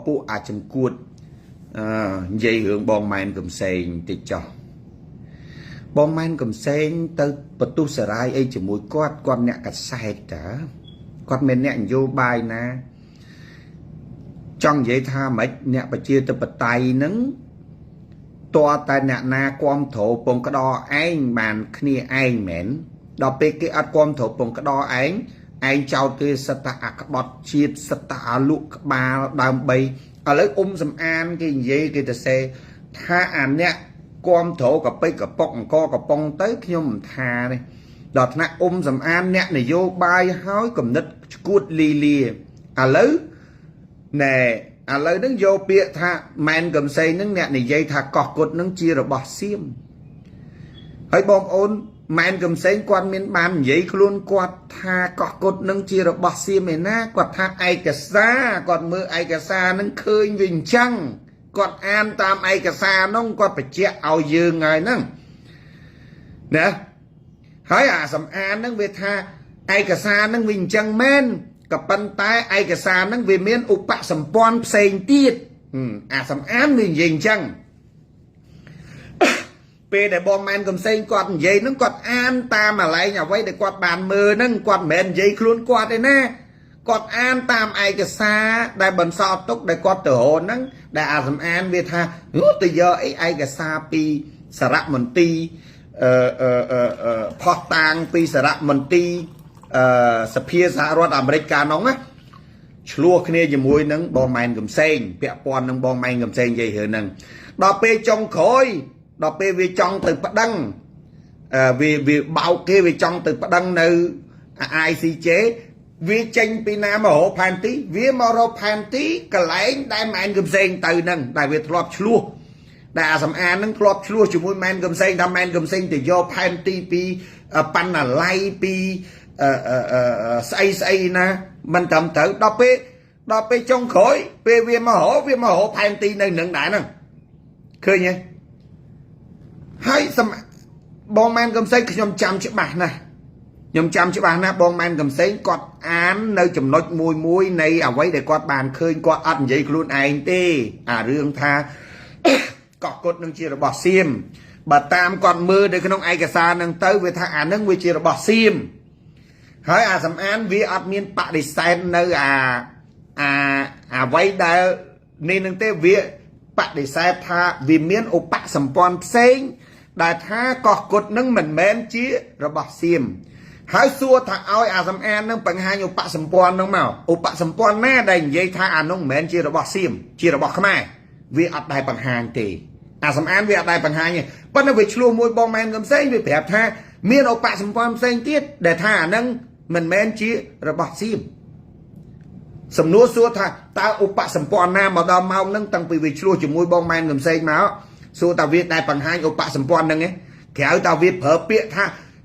ពួកអាចចំគួតនិយាយរឿងបងម៉ែនកំសែងតិចចោះបងម៉ែនកំសែងទៅបន្ទុះសារាយអីជាមួយគាត់អ្នកកសែតតាគាត់មានអ្នកនយោបាយណាចង់និយាយថាម៉េចអ្នកប្រជាធិបតេយ្យហ្នឹងតើតែអ្នកណាគាំទ្រពងក្តរឯងបានគ្នាឯងមែនដល់ពេលគេអត់គាំទ្រពងក្តរឯងចោតគេសិតតាអាក្បត់ជាតិសិតតាអាលក់ក្បាលដើម្បីឥឡូវសំអានគេនិយាយគេទៅសេថាអាអ្នកគាំទ្រកប៉ិចកប៉ុកអង្គកប៉ុងទៅខ្ញុំមិនថាទេដល់ថ្នាក់សំអានអ្នកនយោបាយហើយគំនិតឈួតលីលាឥឡូវហ្នឹងយកពាក្យថាម៉ែនកំសែងហ្នឹងអ្នកនិយាយថាកោះគុតហ្នឹងជារបស់សៀមហើយបងប្អូនម៉ែនកំសែងគាត់មានបាននិយាយខ្លួនគាត់ថាកោះគុតនឹងជារបស់សៀមឯណាគាត់ថាឯកសារគាត់មើលឯកសារនឹងឃើញវាអញ្ចឹងគាត់អានតាមឯកសារនោះគាត់បញ្ជាក់ឲ្យយើងហើយហ្នឹងណាហើយអាសំអានហ្នឹងវាថាឯកសារហ្នឹងវាអញ្ចឹងមែនក៏ប៉ុន្តែឯកសារហ្នឹងវាមានឧបសម្ព័ន្ធផ្សេងទៀតអាសំអានវានិយាយអញ្ចឹងពេលដែលបងម៉ែនកំសែងគាត់និយាយហ្នឹងគាត់អានតាមអាឡែងអ្វីដែលគាត់បានមើលហ្នឹងគាត់មិនមែននិយាយខ្លួនគាត់ទេណាគាត់អានតាមឯកសារដែលបន្សល់ទុកដែលគាត់ទៅរហ្នឹងដែលអាសំអានវាថាទៅយកអីឯកសារពីសារមន្ទីរផោះតាងពីសារមន្ទីរសភាសហរដ្ឋអាមេរិកកាលនោះណាឆ្លោះគ្នាជាមួយនឹងបងម៉ែនកំសែងពាក់ព័ន្ធនឹងបងម៉ែនកំសែងនិយាយរឿងហ្នឹងដល់ពេលចុងក្រោយដល់ពេលវាចង់ទៅប្តឹងវាបោកគេវាចង់ទៅប្តឹងនៅ ICJ វាចេញពីណាមករកផែនទីវាមករកផែនទីកន្លែងដែលម៉ែនកំសែងទៅហ្នឹងដែលវាធ្លាប់ឆ្លោះដែលអាសំអានហ្នឹងធ្លាប់ឆ្លោះជាមួយម៉ែនកំសែងថាម៉ែនកំសែងទៅយកផែនទីពីបណ្ណាល័យពីស្អីណាមិនត្រឹមត្រូវដល់ពេលចុងក្រោយពេលវាមករកផែនទីនៅនឹងដែរហ្នឹងឃើញទេហើយបងម៉ែនកំសែងខ្ញុំចាំច្បាស់ណាស់បងម៉ែនកំសែងគាត់អាននៅចំណុចមួយនៃអ្វីដែលគាត់បានឃើញគាត់អត់និយាយខ្លួនឯងទេអារឿងថាកោះគុតនឹងជារបស់សៀមបើតាមគាត់មើលនៅក្នុងឯកសារហ្នឹងទៅវាថាអានឹងវាជារបស់សៀមហើយអាសំអានវាអត់មានបដិសេធនៅអ្វីដែលនេះនឹងទេវាបដិសេធថាវាមានឧបសម្ព័ន្ធផ្សេងដែលថាកោះគុតនឹងមិនមែនជារបស់សៀមហើយសួរថាឲ្យអាសំអាននឹងបង្ហាញឧបសម្ព័ន្ធនឹងមកឧបសម្ព័ន្ធណាដែលនិយាយថាអានោះមិនមែនជារបស់សៀមជារបស់ខ្មែរវាអត់ដែរបង្ហាញទេអាសំអានវាអត់ដែរបង្ហាញទេប៉ុន្តែវាឆ្លោះមួយបងម៉ែនកំសែងវាប្រាប់ថាមានឧបសម្ព័ន្ធផ្សេងទៀតដែលថាអានឹងមិនមែនជារបស់សៀមសំណួរសួរថាតើឧបសម្ព័ន្ធណាមកដល់ម៉ោងហ្នឹងតាំងពីវាឆ្លោះជាមួយបងម៉ែនកំសែងមកសួរតើវាដែលបង្ហាញឧបសម្ព័ន្ធហ្នឹងឯងក្រៅតើវាប្រើពាក្យថា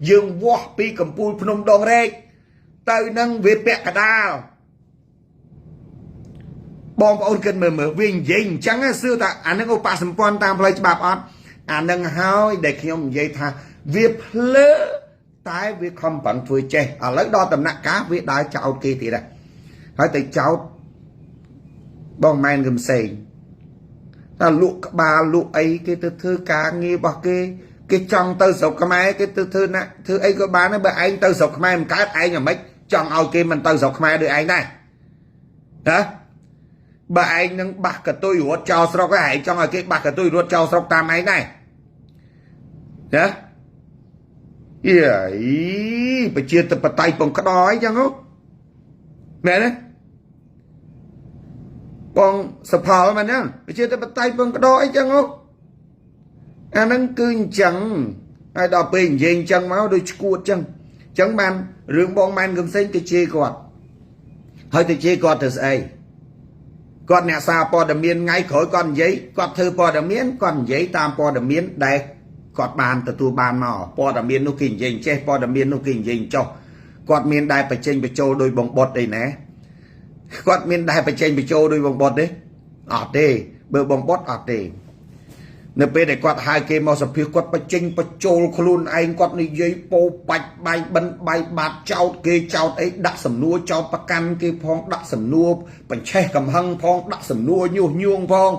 យើងវាស់ពីកំពូលភ្នំដងរែកទៅនឹងវាពាក់កដាលបងប្អូនគិតមើលវានិយាយអញ្ចឹងសួរតើអានឹងឧបសម្ព័ន្ធតាមផ្លូវច្បាប់អត់អានឹងហើយដែលខ្ញុំនិយាយថាវាភ្លើតែវាខំប្រឹងធ្វើចេះឥឡូវដល់ដំណាក់កាលវាដើរចោតគេទៀតដែរហើយទៅចោតបងម៉ែនកំសែងតែលក់ក្បាលលក់អីគេទៅធ្វើការងាររបស់គេចង់ទៅស្រុកខ្មែរគេទៅធ្វើអីក៏បានដែរបើឯងទៅស្រុកខ្មែរមិនកើតឯងអាម៉េចចង់ឲ្យគេមិនទៅស្រុកខ្មែរដូចឯងដែរណាបើឯងនឹងបាសកតុយរត់ចោលស្រុកឯងចង់ឲ្យគេបាសកតុយរត់ចោលស្រុកតាមឯងដែរណាយីប្រជាធិបតេយ្យពងក្តរអីចឹងហ៎មែនទេបងសុផលមែនទេប្រជាធិបតេយ្យពងក្តរអីចឹងហ៎អាហ្នឹងគឺអញ្ចឹងហើយដល់ពេលនិយាយអញ្ចឹងមកដូចឈួតចឹងបានរឿងបងម៉ែនកំសែងទៅជេរគាត់ហើយទៅជេរគាត់ទៅស្អីគាត់អ្នកសារព័ត៌មានថ្ងៃក្រោយគាត់និយាយគាត់ធ្វើព័ត៌មានគាត់និយាយតាមព័ត៌មានដែលគាត់បានទទួលបានមកព័ត៌មាននោះគេនិយាយចេះព័ត៌មាននោះគេនិយាយចុះគាត់មានដែរបញ្ចេញបញ្ចូលដោយបងបុតអីណាគាត់មានដែរបញ្ចេញបញ្ចូលដោយបងបុតទេអត់ទេបើបងបុតអត់ទេ នៅពេលដែលគាត់ហៅគេមកសភាគាត់បញ្ចេញបញ្ចូលខ្លួនឯងគាត់និយាយពោបាច់បាយបិណ្ឌបាយបាតចោតគេចោតអីដាក់សំណួរចោតប្រកាន់គេផងដាក់សំណួរបញ្ឆេះកំហឹងផងដាក់សំណួរញុះញង់ផង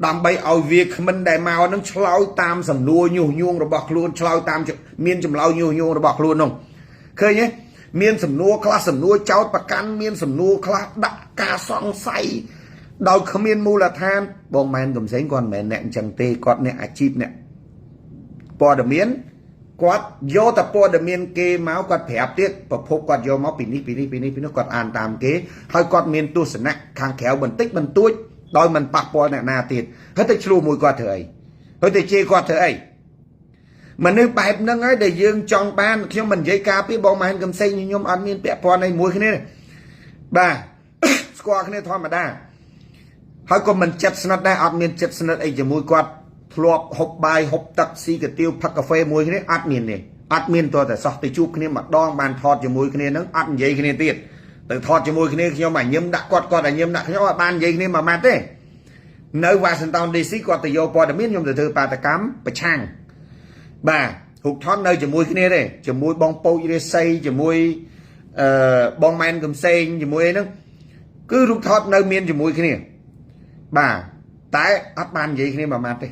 ដើម្បីឲ្យវាគ្មិនដែលមកនឹងឆ្លើយតាមសំណួរញុះញង់របស់ខ្លួនឆ្លើយតាមមានចម្លើយញុះញង់របស់ខ្លួននោះឃើញទេមានសំណួរខ្លះសំណួរចោតប្រកាន់មានសំណួរខ្លះដាក់ការសង្ស័យដោយគ្មានមូលដ្ឋានបងម៉ែនកំសែងគាត់មិនមែនអ្នកអញ្ចឹងទេគាត់អ្នកអាជីពអ្នកព័ត៌មានគាត់យកតែព័ត៌មានគេមកគាត់ប្រាប់ទៀតប្រភពគាត់យកមកពីនេះគាត់អានតាមគេហើយគាត់មានទស្សនៈខាងក្រៅបន្តិចបន្តួចដោយមិនប៉ះពាល់អ្នកណាទៀតហើយទៅឆ្លោះមួយគាត់ធ្វើអីហើយទៅជេរគាត់ធ្វើអីមនុស្សបែបហ្នឹងហើយដែលយើងចង់បានខ្ញុំមិននិយាយការពីបងម៉ែនកំសែងខ្ញុំអត់មានពាក់ព័ន្ធអីមួយគ្នាបាទស្គាល់គ្នាធម្មតាហើយក៏មិនចិត្តស្និទ្ធដែរអត់មានចិត្តស្និទ្ធអីជាមួយគាត់ធ្លាប់ហូបបាយហូបទឹកស៊ីកាទៀវផឹកកាហ្វេមួយគ្នាអត់មានទេអត់មានតតែសោះទៅជួបគ្នាម្ដងបានថតជាមួយគ្នាហ្នឹងអត់និយាយគ្នាទៀតទៅថតជាមួយគ្នាខ្ញុំអាញឹមដាក់គាត់អាញឹមដាក់ខ្ញុំអត់បាននិយាយគ្នាមួយម៉ាត់ទេនៅ Washington DC គាត់ទៅយកព័ត៌មានខ្ញុំទៅធ្វើបាតកម្មប្រឆាំងបាទហុកថននៅជាមួយគ្នាទេជាមួយបងពូចរាសីជាមួយបងម៉ែនកំសែងជាមួយអីហ្នឹងគឺរូបថតនៅមានជាមួយគ្នាបាទតែអត់បាននិយាយគ្នាមួយម៉ាត់ទេ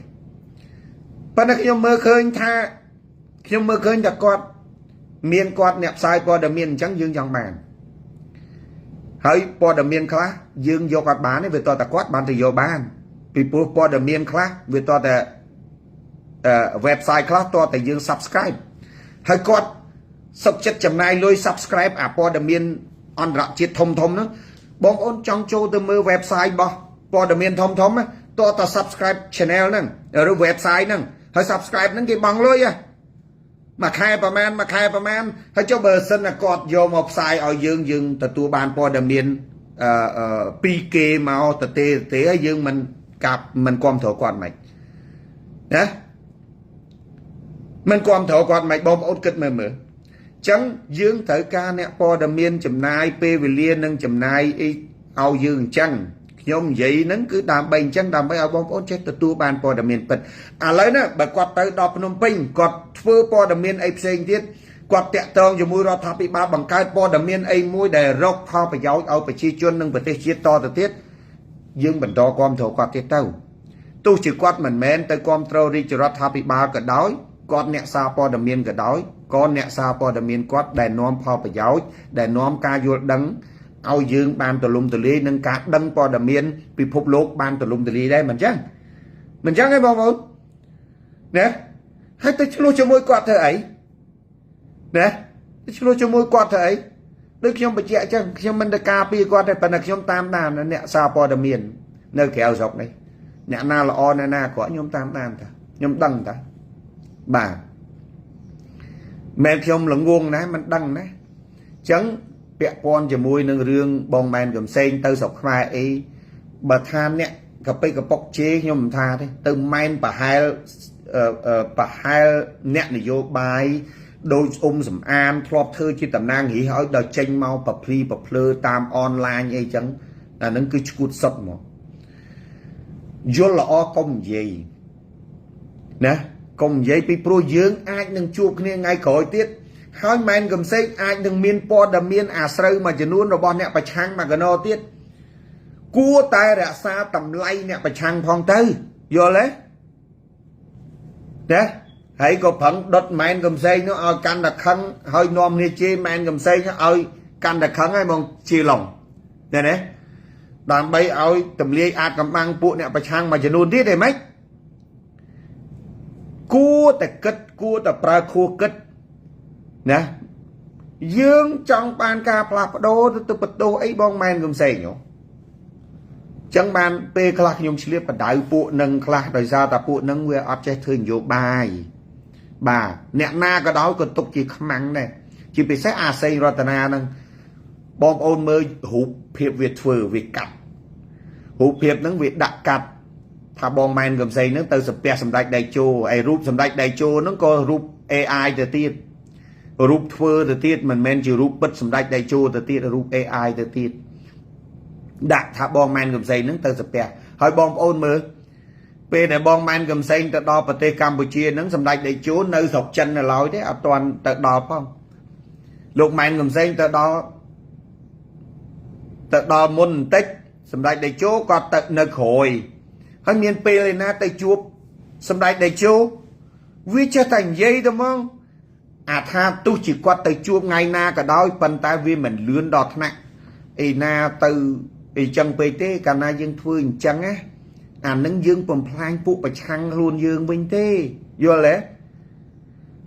ប៉ុន្តែខ្ញុំមើលឃើញថាគាត់មានគាត់អ្នកផ្សាយព័ត៌មានអញ្ចឹងយើងចង់បានហើយព័ត៌មានខ្លះយើងយកអត់បានទេវាតតែគាត់បានទៅយកបានពីព្រោះព័ត៌មានខ្លះវាតតែwebsite ខ្លះតតែយើង subscribe ហើយគាត់សុខចិត្តចំណាយលុយ subscribe អាព័ត៌មានអន្តរជាតិធំហ្នឹងបងប្អូនចង់ចូលទៅមើល website របស់ព័ត៌មានធំតតែ subscribe channel ហ្នឹងឬ website ហ្នឹងហើយ subscribe ហ្នឹងគេបង់លុយមួយខែប្រហែលហើយចុះបើសិនតែគាត់យកមកផ្សាយឲ្យយើងទទួលបានព័ត៌មាន2K មកទេហើយយើងមិនគ្រប់គ្រងគាត់មិនណាមិនគ្រប់គ្រងគាត់មិនបងប្អូនគិតមើលអញ្ចឹងយើងត្រូវការអ្នកព័ត៌មានចំណាយពេលវេលានិងចំណាយអីឲ្យយើងអញ្ចឹងខ្ញុំនិយាយហ្នឹងគឺដើម្បីអញ្ចឹងដើម្បីឲ្យបងប្អូនចេះទទួលបានព័ត៌មានពិតឥឡូវណាបើគាត់ទៅដល់ភ្នំពេញគាត់ធ្វើព័ត៌មានអីផ្សេងទៀតគាត់តាក់ទងជាមួយរដ្ឋាភិបាលបង្កើតព័ត៌មានអីមួយដែលរកផលប្រយោជន៍ឲ្យប្រជាជននិងប្រទេសជាតិតទៅទៀតយើងបន្តគាំទ្រគាត់ទៀតទៅទោះជាគាត់មិនមែនទៅគាំទ្ររាជរដ្ឋាភិបាលក៏ដោយគាត់អ្នកសារព័ត៌មានក៏ដោយក៏អ្នកសារព័ត៌មានគាត់ដែលនាំផលប្រយោជន៍ដែលនាំការយល់ដឹងឲ្យយើងបានទូលំទូលាយនឹងការដឹងព័ត៌មានពិភពលោកបានទូលំទូលាយដែរមិនចឹងទេបងប្អូនណាហើយទៅឆ្លោះជាមួយគាត់ធ្វើអីណាទៅឆ្លោះជាមួយគាត់ធ្វើអីដូចខ្ញុំបញ្ជាក់ចឹងខ្ញុំមិនទៅការពារគាត់ទេប៉ុន្តែខ្ញុំតាមដានអ្នកសារព័ត៌មាននៅក្រៅស្រុកនេះអ្នកណាល្អអ្នកណាអាក្រក់ខ្ញុំតាមដានតាខ្ញុំដឹងតាបាទមែនខ្ញុំល្ងងណាមិនដឹងណាចឹងពាក់ព័ន្ធជាមួយនឹងរឿងបងម៉ែនកំសែងទៅស្រុកខ្មែរអីបើថាអ្នកកប៉ិកប៉ុកជេខ្ញុំមិនថាទេទៅម៉ែនប្រហែលអ្នកនយោបាយដូចសំអានធ្លាប់ធ្វើជាតំណាងរាស្ត្រឲ្យដល់ចេញមកប្រភ្លីប្រភ្លើតាមអនឡាញអីចឹងអានឹងគឺឈួតសុតមកយល់ល្អកុំនិយាយណាកុំនិយាយពីព្រោះយើងអាចនឹងជួបគ្នាថ្ងៃក្រោយទៀតហើយម៉ែនកំសែងអាចនឹងមានព័ត៌មានអាស្រូវមួយចំនួនរបស់អ្នកប្រឆាំងមកកណោទៀតគួរតែរក្សាតម្លៃអ្នកប្រឆាំងផងទៅយល់ទេណាហើយក៏ប្រឹងដុតម៉ែនកំសែងនោះឲ្យកាន់តែខឹងហើយនាំគ្នាជេរម៉ែនកំសែងឲ្យកាន់តែខឹងហើយមកជាឡុងឃើញទេដើម្បីឲ្យទម្លាយអាចកំបាំងពួកអ្នកប្រឆាំងមួយចំនួនទៀតទេម៉េចគួរតែគិតគួរតែប្រើខួរគិតណាយើងចង់បានការផ្លាស់ប្ដូរទៅបន្ទោសអីបងម៉ែនកំសែងហ៎ចឹងបានពេលខ្លះខ្ញុំឆ្លៀតបដៅពួកនឹងខ្លះដោយសារតែពួកនឹងវាអត់ចេះធ្វើនយោបាយបាទអ្នកណាក៏ដោយក៏ទុកជាខ្មាំងដែរជាពិសេសអាសេងរតនាហ្នឹងបងប្អូនមើលរូបភាពវាធ្វើវាកាត់រូបភាពហ្នឹងវាដាក់កាត់ថាបងម៉ែនកំសែងហ្នឹងទៅសំពះសម្ដេចដៃជោឯរូបសម្ដេចដៃជោហ្នឹងក៏រូប AI ទៅទៀតរូបធ្វើទៅទៀតមិនមែនជារូបពិតសម្ដេចដៃជោទៅទៀតរូប AI ទៅទៀតដាក់ថាបងម៉ែនកំសែងហ្នឹងទៅសំពះហើយបងប្អូនមើល ពេលដែលបងម៉ែនកំសែងទៅដល់ប្រទេសកម្ពុជាហ្នឹងសម្ដេចតេជោនៅស្រុកចិននៅឡើយទេអត់ទាន់ទៅដល់ផងលោកម៉ែនកំសែងទៅដល់មុនបន្តិចសម្ដេចតេជោគាត់ទៅនៅក្រោយហើយមានពេលឯណាទៅជួបសម្ដេចតេជោវាចេះតែនិយាយទៅហ្មងអាថាទោះជាគាត់ទៅជួបថ្ងៃណាក៏ដោយប៉ុន្តែវាមិនលឿនដល់ថ្នាក់ឯណាទៅអីចឹងពេកទេកាលណាយើងធ្វើអញ្ចឹងណាអានឹងយើងបំផ្លាញពួកប្រឆាំងខ្លួនយើងវិញទេយល់ទេ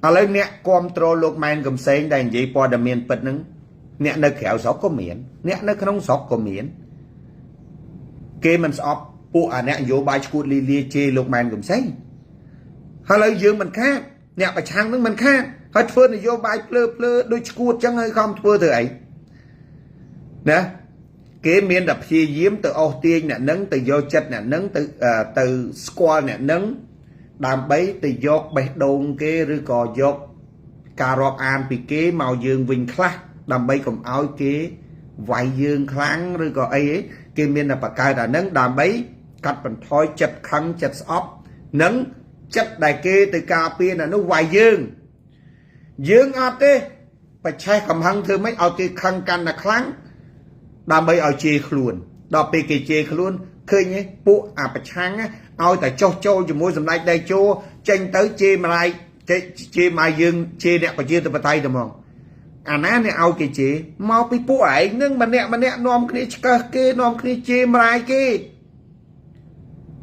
ឥឡូវអ្នកគ្រប់គ្រងលោកម៉ែនកំសែងដែលនិយាយព័ត៌មានពិតហ្នឹងអ្នកនៅក្រៅស្រុកក៏មានអ្នកនៅក្នុងស្រុកក៏មានគេមិនស្អប់ពួកអាអ្នកនយោបាយឈួតលីលាជេរលោកម៉ែនកំសែងហើយឥឡូវយើងមិនខាតអ្នកប្រឆាំងហ្នឹងមិនខាតហើយធ្វើនយោបាយភ្លើដូចឈួតចឹងហើយខំធ្វើទៅអីណាគេមានតែព្យាយាមទៅអស់ទាញអ្នកនឹងទៅយកចិត្តអ្នកនឹងទៅស្គាល់អ្នកនឹងដើម្បីទៅយកបេះដូងគេឬក៏យកការរាប់អានពីគេមកយើងវិញខ្លះដើម្បីកុំឲ្យគេវាយយើងខ្លាំងឬក៏អីគេមានតែបង្កើតអានឹងដើម្បីកាត់បន្ថយចិត្តខឹងចិត្តស្អប់និងចិត្តដែលគេទៅការពារនៅនោះវាយយើងអត់ទេបច្ឆេះកំហឹងធ្វើម៉េចឲ្យគេខឹងកាន់តែខ្លាំងដើម្បីឲ្យជេរខ្លួនដល់ពេលគេជេរខ្លួនឃើញទេពួកអាប្រឆាំងឲ្យតែចោះចូលជាមួយសម្ដេចតេជោចេញទៅជេរម្លាយជេរមកយើងជេរអ្នកប្រជាធិបតេយ្យទៅហ្មងអាណាអ្នកឲ្យគេជេរមកពីពួកឯងនឹងម្នាក់នាំគ្នាឆ្កឹះគេនាំគ្នាជេរម្លាយគេ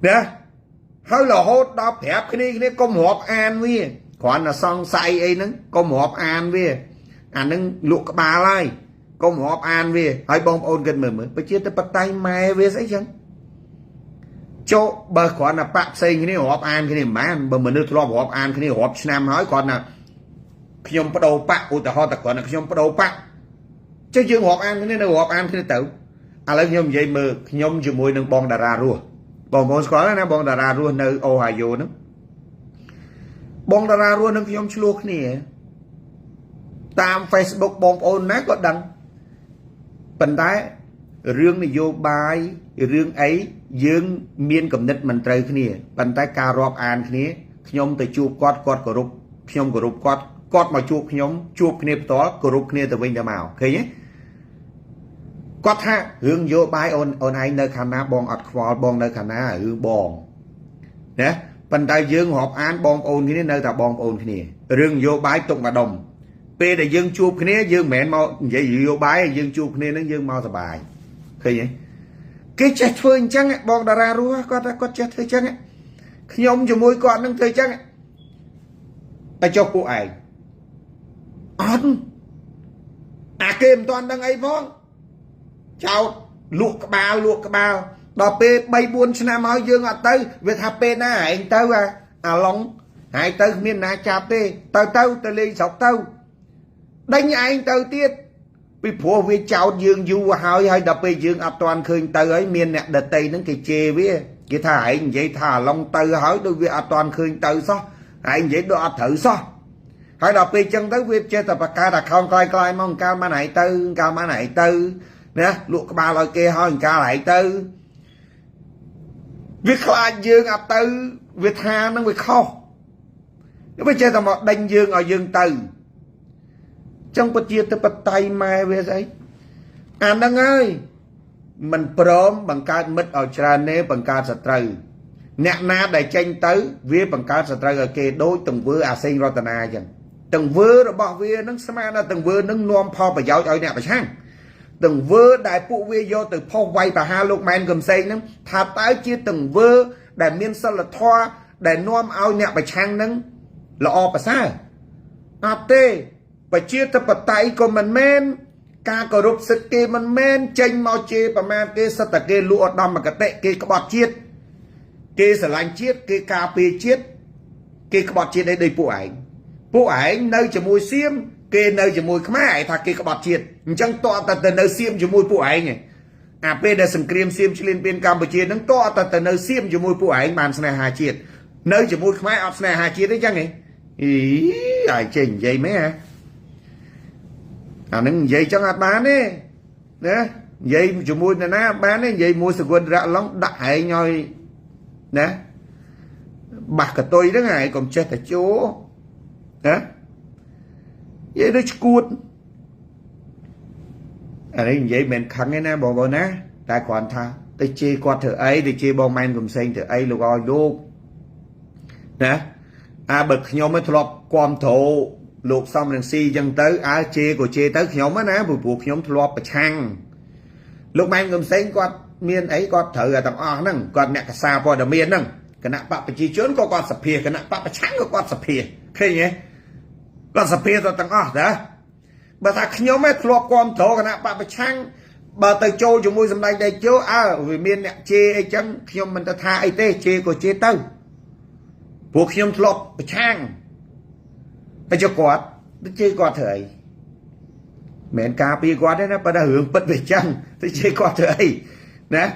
ណាហើយរហូតដល់ប្រាប់គ្នាកុំរាប់អានវាគ្រាន់តែសង្ស័យអីហ្នឹងកុំរាប់អានវាអានឹងលក់ក្បាលហើយកុំរាប់អានវាហើយបងប្អូនគិតមើលប្រជាធិបតេយ្យម៉ែវាស្អីចឹងចូលបើគ្រាន់តែបាក់ផ្សេងគ្នារាប់អានគ្នាមិនបានបើមនុស្សធ្លាប់រាប់អានគ្នារាប់ឆ្នាំហើយគ្រាន់តែខ្ញុំបដូរបាក់ឧទាហរណ៍តែគ្រាន់តែខ្ញុំបដូរបាក់ចុះយើងរាប់អានគ្នានៅរាប់អានគ្នាទៅឥឡូវខ្ញុំនិយាយមើលខ្ញុំជាមួយនឹងបងតារារស់បងប្អូនស្គាល់ណាបងតារារស់នៅអូហាយ៉ូហ្នឹងបងតារារស់នឹងខ្ញុំឆ្លោះគ្នាតាម Facebook បងប្អូនណាក៏ដឹងប៉ុន្តែរឿងនយោបាយរឿងអីយើងមានគំនិតមិនត្រូវគ្នាប៉ុន្តែការរាប់អានគ្នាខ្ញុំទៅជួបគាត់គោរពខ្ញុំគោរពគាត់មកជួបខ្ញុំជួបគ្នាផ្ទាល់គោរពគ្នាទៅវិញទៅមកឃើញទេគាត់ថារឿងនយោបាយអូនឯងនៅខាងណាបងអត់ខ្វល់បងនៅខាងណារឿងបងណាប៉ុន្តែយើងរាប់អានបងប្អូនគ្នានៅតែបងប្អូនគ្នារឿងនយោបាយទុកម្ដុំពេលដែលយើងជួបគ្នាយើងមិនមែនមកនិយាយនយោបាយយើងជួបគ្នានឹងយើងមកសប្បាយឃើញទេគេចេះធ្វើអញ្ចឹងបងតារារស់គាត់ចេះធ្វើអញ្ចឹងខ្ញុំជាមួយគាត់នឹងធ្វើអញ្ចឹងតែចុះពួកឯងអត់អាគេមិនទាន់ដឹងអីផងចោតលក់ក្បាលដល់ពេល 3-4 ឆ្នាំហើយយើងអត់ទៅវាថាពេលណាឯងទៅអាឡុងហើយទៅគ្មានណាចាប់ទេទៅលេងស្រុកទៅដេញឯងទៅទៀតពីព្រោះវាចោតយើងយូរហើយដល់ពេលយើងអត់ទាន់ឃើញទៅហើយមានអ្នកដតីហ្នឹងគេជេរវាគេថាឯងនិយាយថាអាឡុងទៅហើយដូចវាអត់ទាន់ឃើញទៅសោះឯងនិយាយដូចអត់ត្រូវសោះហើយដល់ពេលចឹងទៅវាចេះតែបកកើតអាខោនក្លាយមកកាលមកឯងទៅណាលក់ក្បាលឲ្យគេហើយកាលឯងទៅវាខ្លាចយើងអត់ទៅវាថានឹងវាខុសវាចេះតែមកដេញយើងឲ្យយើងទៅចឹងប្រជាធិបតេយ្យម៉ែវាស្អីអាហ្នឹងហើយមិនព្រមបង្កើតមិត្តឲ្យច្រើនទេបង្កើតសត្រូវអ្នកណាដែលចេញទៅវាបង្កើតសត្រូវឲ្យគេដូចទង្វើអាសេងរតនាចឹងទង្វើរបស់វានឹងស្មើនឹងទង្វើនឹងនាំផលប្រយោជន៍ឲ្យអ្នកប្រឆាំងទង្វើដែលពួកវាយកទៅផុសវាយប្រហារលោកម៉ែនកំសែងហ្នឹងថាតើជាទង្វើដែលមានសិលធម៌ដែលនាំឲ្យអ្នកប្រឆាំងហ្នឹងល្អប្រសើរអត់ទេប្រជាធិបតេយ្យក៏មិនមែនការគោរពសិទ្ធិគេមិនមែនចេញមកជេរប្រមាថគេសិតតែគេលួចឧត្តមគតិគេក្បត់ជាតិគេស្រឡាញ់ជាតិគេការពារជាតិគេក្បត់ជាតិដូចពួកឯងនៅជាមួយសៀមគេនៅជាមួយខ្មែរឯងថាគេក្បត់ជាតិអញ្ចឹងតើទៅនៅសៀមជាមួយពួកឯងអាពេលដែលសង្គ្រាមសៀមឈ្លានពានកម្ពុជាហ្នឹងតើទៅនៅសៀមជាមួយពួកឯងបានស្នេហាជាតិនៅជាមួយខ្មែរអត់ស្នេហាជាតិទេចឹងហ៎អីអាយចេញនិយាយមែនអានឹងនិយាយចឹងអត់បានទេណានិយាយជាមួយនរណាបានទេនិយាយមួយសកុនរៈឡុងដាក់ឯងឲ្យណា bạc cả tôi đó ngày còn chết ở chỗ hả vậy đó cuốn ở đây vậy mình khẳng cái na bỏ na tài khoản tha tôi chê qua thử ấy tôi chê bong men cùng xanh thử ấy lúc rồi luôn nè bực nhóm mới thọp quan thổ luộc xong lần si dân tới chê của chê tới nhóm á ná buộc nhóm thọp bạch hăng lúc men cùng xanh qua miên ấy có thử ở tầm nâng còn mẹ cả xa qua đầm miên nâng cái nạ bạc phải chi chốn có con sập phìa cái nạ bạc phải trắng có con sập phìa khi nhé con sập phìa rồi tầng đó bà ta nhóm mấy lọ con thổ cái nạ bạc phải trắng bà tới châu cho môi dầm đây đây chứ vì miên nè chê ấy chẳng nhóm mình ta tha ấy tê chê của chê tâu buộc nhóm lọ phải trắng hay cho quạt nó chê quạt thời mẹn cà pi quạt đấy nó bà đã hưởng bất về chăng tôi chê quạt thời nè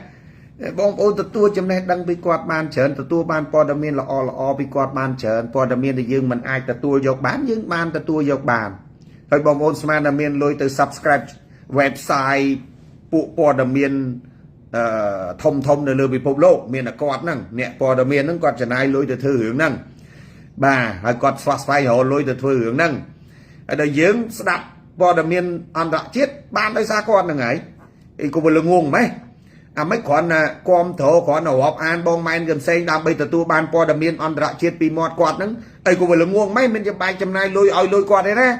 bong ônตัวจำแนกดังไปกวาดบานเฉินตัวบานปอดเมียนละอไปกวาดบานเฉินปอดเมียนได้ยืงมันไอตัวยกบานยืงบานตัวยกบานให้บองโอนสมาร์ทเมียนลอยตัว subscribe เว็บไซต์ปุปอดเมียนทมในเรือพิภพโลกเมียนกอดนั่งเนี่ยปอดเมียนนั่งกอดจะนายลอยตัวถือหึงนั่งบ่าให้กอดสวาสไฟหัวลอยตัวถือหึงนั่งไอ้เดี๋ยวยืงสดับปอดเมียนอันดับเจ็ดบานได้ซากอดนั่งไงไอ้กูเป็นงงไหมmấy con com thổ con nào họp an bong main gần xây đang bây giờ tu ban po đầm miên on đã chết bị mọt quạt nắng ấy cũng phải là nguồn mấy mình cho bài chấm này lôi quạt đấy nè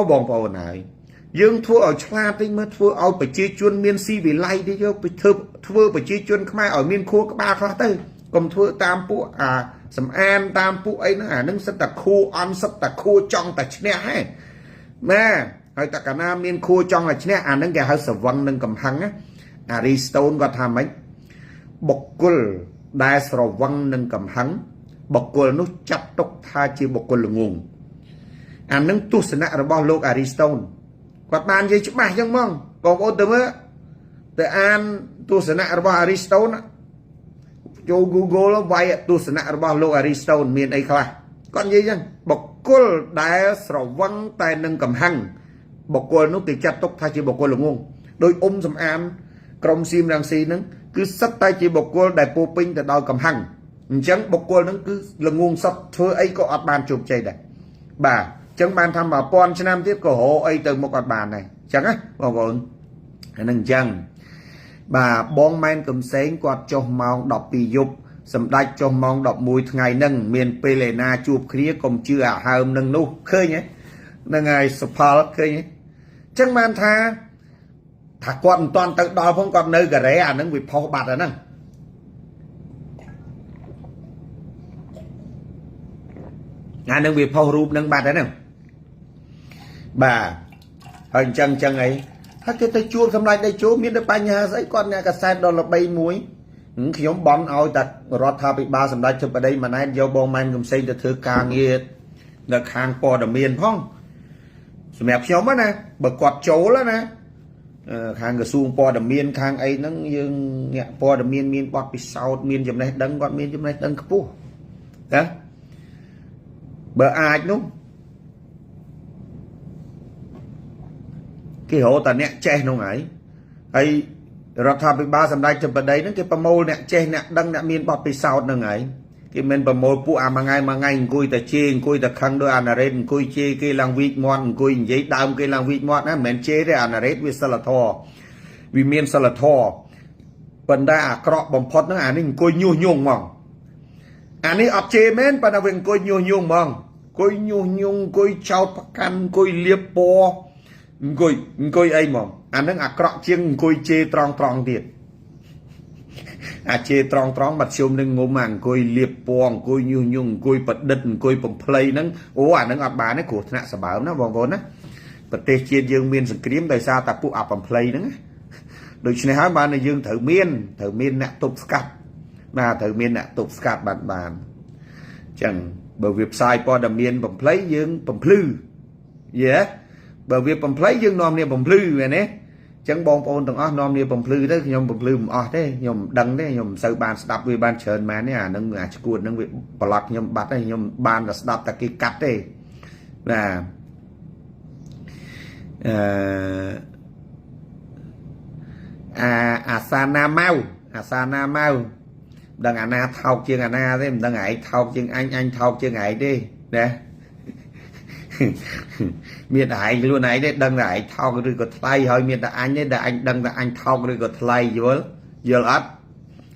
bong po này dương thua ở cha tinh mới thua ao phải chia chuôn miên si vì lay đi chứ thua phải chia chuôn mai ở miên khô các ba khá tới còn thua tam pu sầm an tam pu ấy nó nâng sắp tạc khô on sắp tạc khô trong tạc nè hay nè hay tạc cả nam miên khô trong là nè nâng cái hơi sờ văng nâng cầm hăng á Aristotle គាត់ថាម៉េចបុគ្គលដែលស្រវឹងនឹងកំហឹងបុគ្គលនោះចាត់ទុកថាជាបុគ្គលល្ងងអានឹងទស្សនៈរបស់លោក Aristotle គាត់បាននិយាយច្បាស់ចឹងហ្មងបងប្អូនទៅមើលទៅអានទស្សនៈរបស់ Aristotle ចូល Google វាយទស្សនៈរបស់លោក Aristotle មានអីខ្លះគាត់និយាយចឹងបុគ្គលដែលស្រវឹងតែនឹងកំហឹងបុគ្គលនោះគេចាត់ទុកថាជាបុគ្គលល្ងងដោយសំអានក្រុមសៀមរាំងស៊ីហ្នឹងគឺសិតតែជាបុគ្គលដែលពោពេញទៅដោយកំហឹងអញ្ចឹងបុគ្គលហ្នឹងគឺល្ងងសតធ្វើអីក៏អត់បានជោគជ័យដែរបាទអញ្ចឹងបានថា1000ឆ្នាំទៀតក៏រកអីទៅមុខអត់បានដែរអញ្ចឹងណាបងប្អូនអាហ្នឹងអញ្ចឹងបាទបងម៉ែនកំសែងគាត់ចុះម៉ោង12យប់សម្ដេចចុះម៉ោង11ថ្ងៃហ្នឹងមានពេលឯណាជួបគ្នាកុំជឿអាហើមនឹងនោះឃើញហ្នឹងហើយសុផលឃើញអញ្ចឹងបានថាគាត់មិនតាន់ទៅដល់ផងគាត់នៅកូរ៉េអាហ្នឹងវាផុសបាត់ហ្នឹងអាហ្នឹងវាផុសរូបហ្នឹងបាត់ហ្នឹងបាទហើយអញ្ចឹងអីហើយគេទៅជួបសម្ដេចតេជោមានតែបញ្ហាស្អីគាត់អ្នកកសែតដល់ល្បីមួយខ្ញុំបន់ឲ្យតែរដ្ឋាភិបាលសម្ដេចធិបតីម៉ាណែតយកបងម៉ែនកំសែងទៅធ្វើការងារនៅខាងព័ត៌មានផងសម្រាប់ខ្ញុំណាបើគាត់ចូលណាខាងក្រសួងព័ត៌មានខាងអីហ្នឹងយើងអ្នកព័ត៌មានមានបទពិសោធន៍មានចំណេះដឹងគាត់មានចំណេះដឹងខ្ពស់ណាបើអាចនោះគេរកតែអ្នកចេះនោះហើយរដ្ឋាភិបាលសម្ដេចធិបតីហ្នឹងគេប្រមូលអ្នកចេះអ្នកដឹងអ្នកមានបទពិសោធន៍ហ្នឹងហើយគេមិនប្រមូលពួកមួយថ្ងៃអង្គុយតែជេរអង្គុយតែខឹងដោយអាណារ៉េតអង្គុយជេរគេឡើងវីកមាត់អង្គុយនិយាយដើមគេឡើងវីកមាត់ណាមិនមែនជេរទេអាណារ៉េតវាសិលធម៌វាមានសិលធម៌ប៉ុន្តែអាក្រក់បំផុតហ្នឹងអានេះអង្គុយញុះញង់ហ្មងអានេះអត់ជេរមែនប៉ុន្តែវាអង្គុយញុះញង់ហ្មងអង្គុយញុះញង់អង្គុយចោតប្រកាន់អង្គុយលៀបពណ៌អង្គុយអីហ្មងអាហ្នឹងអាក្រក់ជាងអង្គុយជេរត្រង់ទៀតអាជេរត្រង់មធ្យមនឹងងុំអង្គុយលៀបពណ៌អង្គុយញុះញង់អង្គុយប្រឌិតអង្គុយបំភ្លៃហ្នឹងអូអាហ្នឹងអត់បានទេគ្រោះថ្នាក់សម្បើមណាបងប្អូនណាប្រទេសជាតិយើងមានសង្គ្រាមដោយសារតែពួកអាបំភ្លៃហ្នឹងដូច្នេះហើយបានយើងត្រូវមានអ្នកទប់ស្កាត់បាទត្រូវមានអ្នកទប់ស្កាត់បានអញ្ចឹងបើវាផ្សាយព័ត៌មានបំភ្លៃយើងបំភ្លឺយេបើវាបំភ្លៃយើងនាំគ្នាបំភ្លឺមែនទេចឹងបងប្អូនទាំងអស់នាំគ្នាបំភ្លឺទៅខ្ញុំបំភ្លឺមិនអស់ទេខ្ញុំមិនដឹងទេខ្ញុំមិនសូវបានស្ដាប់វាបានច្រើនមែនទេអានឹងអាឈួតនឹងវាប្លត់ខ្ញុំបាត់ទេខ្ញុំបានតែស្ដាប់តែគេកាត់ទេបាទអាសាណាម៉ៅ đằng anh na thao chương anh na thế đằng ấy thao chương anh thao chương ấy đi nè miền đại luôn này đấy đằng này thao rồi có thay hơi miền đại anh đấy là anh đằng là anh thao rồi có thay vô ắt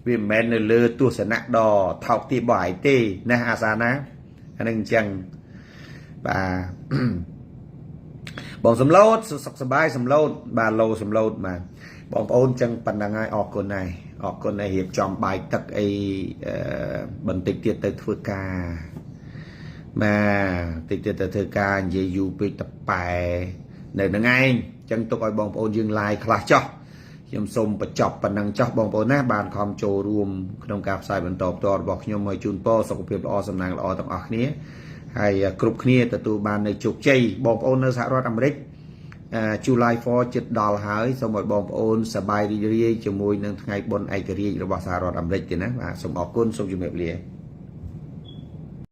vì men lừa tua sẽ nặng đò thao ti bài tê nè asana anh đang chăng và bọn sầm lốt sập bài sầm lốt bà lô sầm lốt mà bọn ôn chân phần đằng ai ọt con này hiệp chọn bài tắc ấy bần tịch tiệt tới thưa ca mà tịch tiệt tới thưa ca về dù bị tập bài này là ngay chân tôi coi bọn ôn dương lai khá cho nhom xôm bật chọc phần đằng chọc bọn ôn á bàn khom trồ rùm trong cặp sai bần tọp tọt bọc nhom mời chun po sọc phiệp lo sầm nàng lo tặng ọc nia hay cục nia từ tụ bàn này chụp chay bọn ôn ở xã America July 4 ចិត្តដល់ហើយសូមឲ្យបងប្អូនសប្បាយរីករាយជាមួយនឹងថ្ងៃបុណ្យឯករាជ្យរបស់សហរដ្ឋអាមេរិកទេណាបាទសូមអរគុណសូមជម្រាបលា